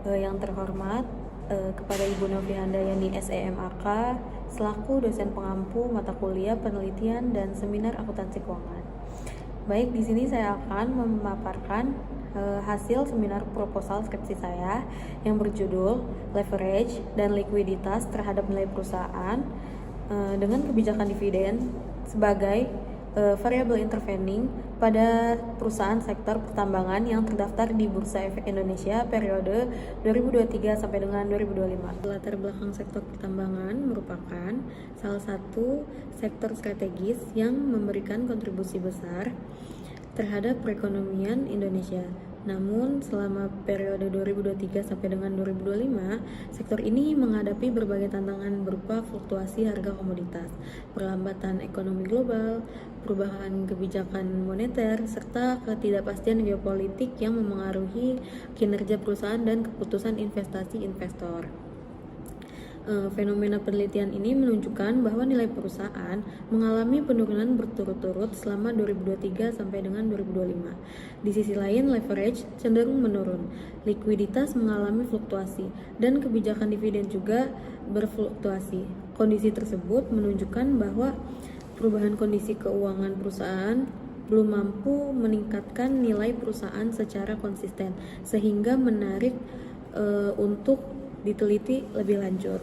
Yang terhormat, kepada Ibu Novi Handayani SEMAK selaku dosen pengampu mata kuliah penelitian dan seminar akuntansi keuangan. Baik, di sini saya akan memaparkan hasil seminar proposal skripsi saya yang berjudul Leverage dan Likuiditas Terhadap Nilai Perusahaan dengan Kebijakan Dividen sebagai variabel intervening pada perusahaan sektor pertambangan yang terdaftar di Bursa Efek Indonesia periode 2023 sampai dengan 2025. Latar belakang sektor pertambangan merupakan salah satu sektor strategis yang memberikan kontribusi besar terhadap perekonomian Indonesia. Namun, selama periode 2023 sampai dengan 2025, sektor ini menghadapi berbagai tantangan berupa fluktuasi harga komoditas, perlambatan ekonomi global, perubahan kebijakan moneter, serta ketidakpastian geopolitik yang memengaruhi kinerja perusahaan dan keputusan investasi investor. Fenomena penelitian ini menunjukkan bahwa nilai perusahaan mengalami penurunan berturut-turut selama 2023 sampai dengan 2025. Di sisi lain, leverage cenderung menurun, likuiditas mengalami fluktuasi, dan kebijakan dividen juga berfluktuasi. Kondisi tersebut menunjukkan bahwa perubahan kondisi keuangan perusahaan belum mampu meningkatkan nilai perusahaan secara konsisten, sehingga menarik untuk diteliti lebih lanjut.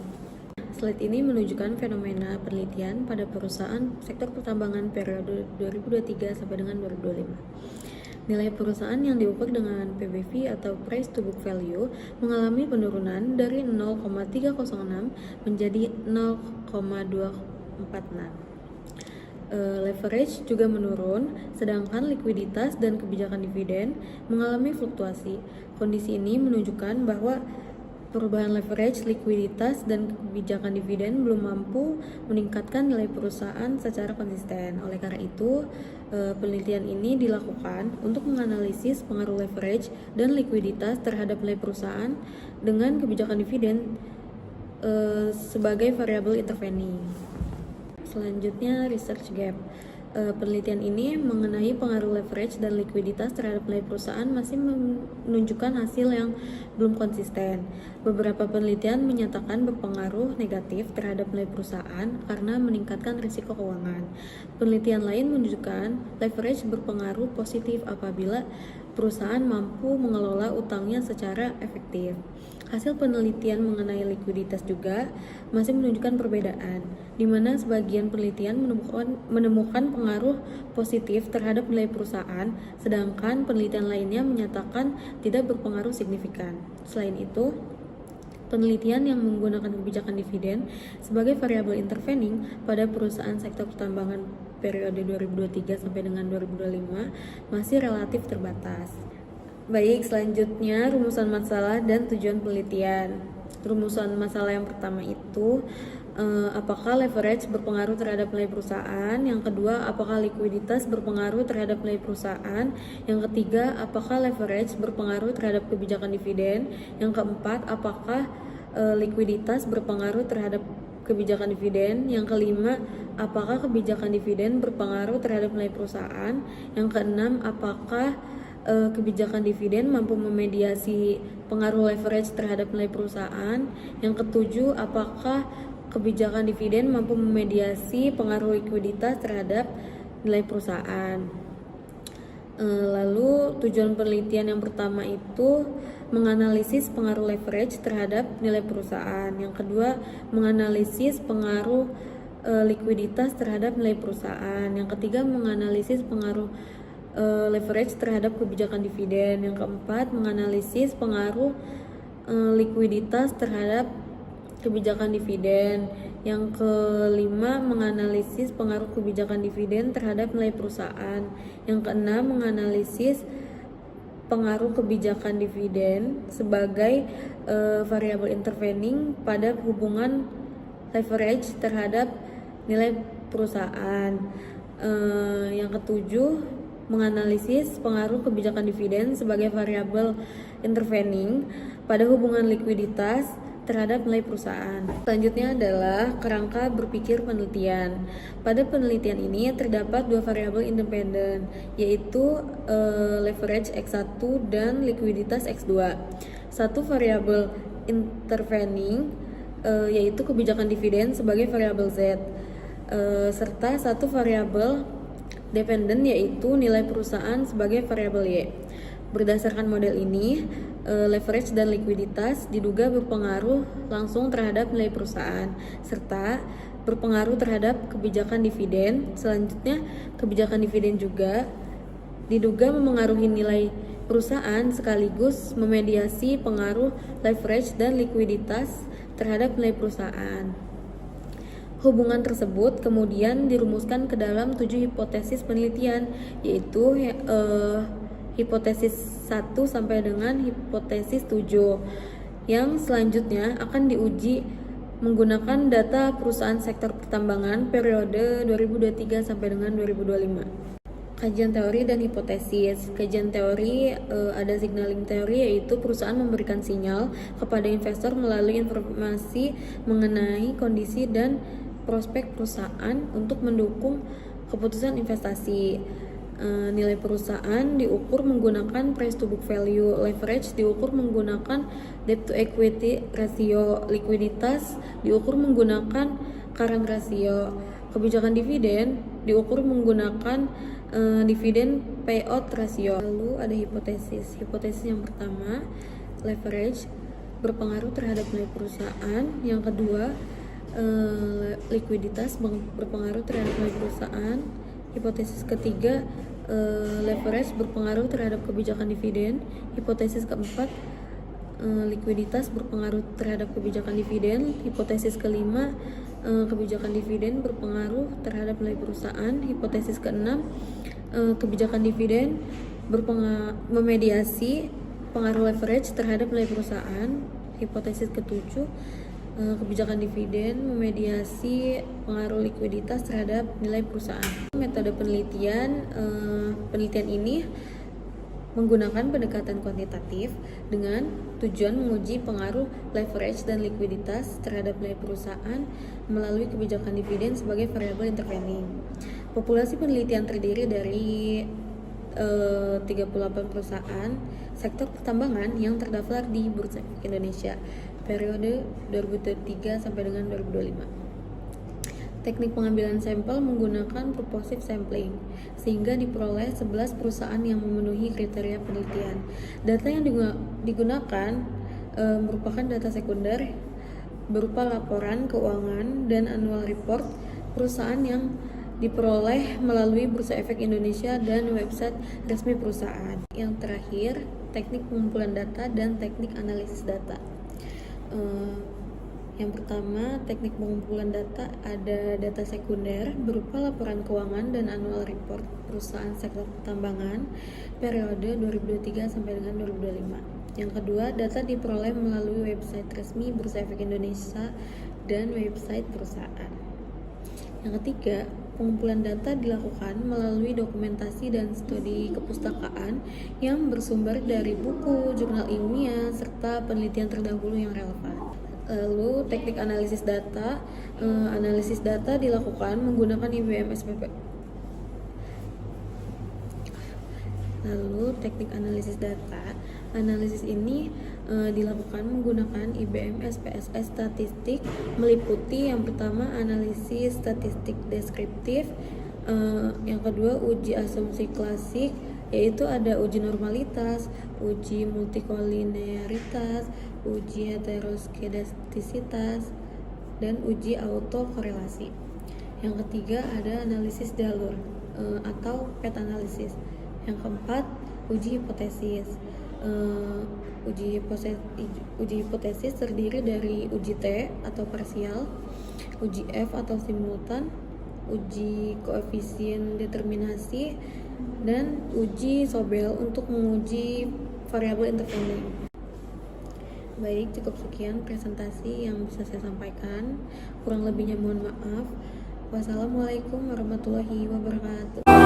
Slide ini menunjukkan fenomena penelitian pada perusahaan sektor pertambangan periode 2023 sampai dengan 2025. Nilai perusahaan yang diukur dengan PBV atau Price to Book Value mengalami penurunan dari 0,306 menjadi 0,246. Leverage juga menurun, sedangkan likuiditas dan kebijakan dividen mengalami fluktuasi. Kondisi ini menunjukkan bahwa perubahan leverage, likuiditas, dan kebijakan dividen belum mampu meningkatkan nilai perusahaan secara konsisten. Oleh karena itu, penelitian ini dilakukan untuk menganalisis pengaruh leverage dan likuiditas terhadap nilai perusahaan dengan kebijakan dividen sebagai variabel intervening. Selanjutnya, research gap. Penelitian ini mengenai pengaruh leverage dan likuiditas terhadap nilai perusahaan masih menunjukkan hasil yang belum konsisten. Beberapa penelitian menyatakan berpengaruh negatif terhadap nilai perusahaan karena meningkatkan risiko keuangan. Penelitian lain menunjukkan leverage berpengaruh positif apabila perusahaan mampu mengelola utangnya secara efektif. Hasil penelitian mengenai likuiditas juga masih menunjukkan perbedaan, di mana sebagian penelitian menemukan pengaruh positif terhadap nilai perusahaan, sedangkan penelitian lainnya menyatakan tidak berpengaruh signifikan. Selain itu, penelitian yang menggunakan kebijakan dividen sebagai variabel intervening pada perusahaan sektor pertambangan periode 2023 sampai dengan 2025 masih relatif terbatas. Baik, selanjutnya rumusan masalah dan tujuan penelitian. Rumusan masalah yang pertama itu apakah leverage berpengaruh terhadap nilai perusahaan? Yang kedua, apakah likuiditas berpengaruh terhadap nilai perusahaan? Yang ketiga, apakah leverage berpengaruh terhadap kebijakan dividen? Yang keempat, apakah likuiditas berpengaruh terhadap kebijakan dividen? Yang kelima, apakah kebijakan dividen berpengaruh terhadap nilai perusahaan? Yang keenam, apakah kebijakan dividen mampu memediasi pengaruh leverage terhadap nilai perusahaan? Yang ketujuh, apakah kebijakan dividen mampu memediasi pengaruh likuiditas terhadap nilai perusahaan? Lalu tujuan penelitian yang pertama itu menganalisis pengaruh leverage terhadap nilai perusahaan. Yang kedua, menganalisis pengaruh likuiditas terhadap nilai perusahaan. Yang ketiga, menganalisis pengaruh leverage terhadap kebijakan dividen. Yang keempat, menganalisis pengaruh likuiditas terhadap kebijakan dividen. Yang kelima, menganalisis pengaruh kebijakan dividen terhadap nilai perusahaan. Yang keenam, menganalisis pengaruh kebijakan dividen sebagai variabel intervening pada hubungan leverage terhadap nilai perusahaan. Yang ketujuh, menganalisis pengaruh kebijakan dividen sebagai variabel intervening pada hubungan likuiditas terhadap nilai perusahaan. Selanjutnya adalah kerangka berpikir penelitian. Pada penelitian ini terdapat dua variabel independen, yaitu leverage X1 dan likuiditas X2. satu variabel intervening yaitu kebijakan dividen sebagai variabel Z, serta satu variabel dependen yaitu nilai perusahaan sebagai variabel Y. Berdasarkan model ini, leverage dan likuiditas diduga berpengaruh langsung terhadap nilai perusahaan serta berpengaruh terhadap kebijakan dividen. Selanjutnya, kebijakan dividen juga diduga memengaruhi nilai perusahaan sekaligus memediasi pengaruh leverage dan likuiditas terhadap nilai perusahaan. Hubungan tersebut kemudian dirumuskan ke dalam 7 hipotesis penelitian, yaitu hipotesis 1 sampai dengan hipotesis 7, yang selanjutnya akan diuji menggunakan data perusahaan sektor pertambangan periode 2023 sampai dengan 2025. Kajian teori dan hipotesis. Kajian teori ada signaling teori, yaitu perusahaan memberikan sinyal kepada investor melalui informasi mengenai kondisi dan prospek perusahaan untuk mendukung keputusan investasi. Nilai perusahaan diukur menggunakan price to book value, leverage diukur menggunakan debt to equity ratio, likuiditas diukur menggunakan current ratio, kebijakan dividen diukur menggunakan dividen payout ratio. Lalu ada hipotesis. Hipotesis yang pertama, leverage berpengaruh terhadap nilai perusahaan. Yang kedua, likuiditas berpengaruh terhadap nilai perusahaan. Hipotesis ketiga, leverage berpengaruh terhadap kebijakan dividen. Hipotesis keempat, likuiditas berpengaruh terhadap kebijakan dividen. Hipotesis kelima, kebijakan dividen berpengaruh terhadap nilai perusahaan. Hipotesis keenam, kebijakan dividen memediasi pengaruh leverage terhadap nilai perusahaan. Hipotesis ketujuh, kebijakan dividen memediasi pengaruh likuiditas terhadap nilai perusahaan. Metode penelitian ini menggunakan pendekatan kuantitatif dengan tujuan menguji pengaruh leverage dan likuiditas terhadap nilai perusahaan melalui kebijakan dividen sebagai variabel intervening. Populasi penelitian terdiri dari 38 perusahaan sektor pertambangan yang terdaftar di Bursa Efek Indonesia periode 2023 sampai dengan 2025. Teknik pengambilan sampel menggunakan purposive sampling sehingga diperoleh 11 perusahaan yang memenuhi kriteria penelitian. Data yang digunakan merupakan data sekunder berupa laporan keuangan dan annual report perusahaan yang diperoleh melalui Bursa Efek Indonesia dan website resmi perusahaan. Yang terakhir, teknik pengumpulan data dan teknik analisis data. Yang pertama, teknik pengumpulan data ada data sekunder berupa laporan keuangan dan annual report perusahaan sektor pertambangan periode 2023 sampai dengan 2025. Yang kedua, data diperoleh melalui website resmi Bursa Efek Indonesia dan website perusahaan. Yang ketiga, pengumpulan data dilakukan melalui dokumentasi dan studi kepustakaan yang bersumber dari buku, jurnal ilmiah, serta penelitian terdahulu yang relevan. Lalu teknik analisis data. Analisis data dilakukan menggunakan IBM SPP. Lalu teknik analisis data. Analisis ini dilakukan menggunakan IBM SPSS statistik, meliputi yang pertama analisis statistik deskriptif, yang kedua uji asumsi klasik, yaitu ada uji normalitas, uji multikolinearitas, uji heteroskedastisitas, dan uji autokorelasi. Yang ketiga ada analisis jalur atau path analysis. Yang keempat, uji hipotesis. Uji hipotesis terdiri dari uji T atau parsial, uji F atau simultan, uji koefisien determinasi, dan uji Sobel untuk menguji variabel intervening. Baik, cukup sekian presentasi yang bisa saya sampaikan. Kurang lebihnya mohon maaf. Wassalamualaikum warahmatullahi wabarakatuh.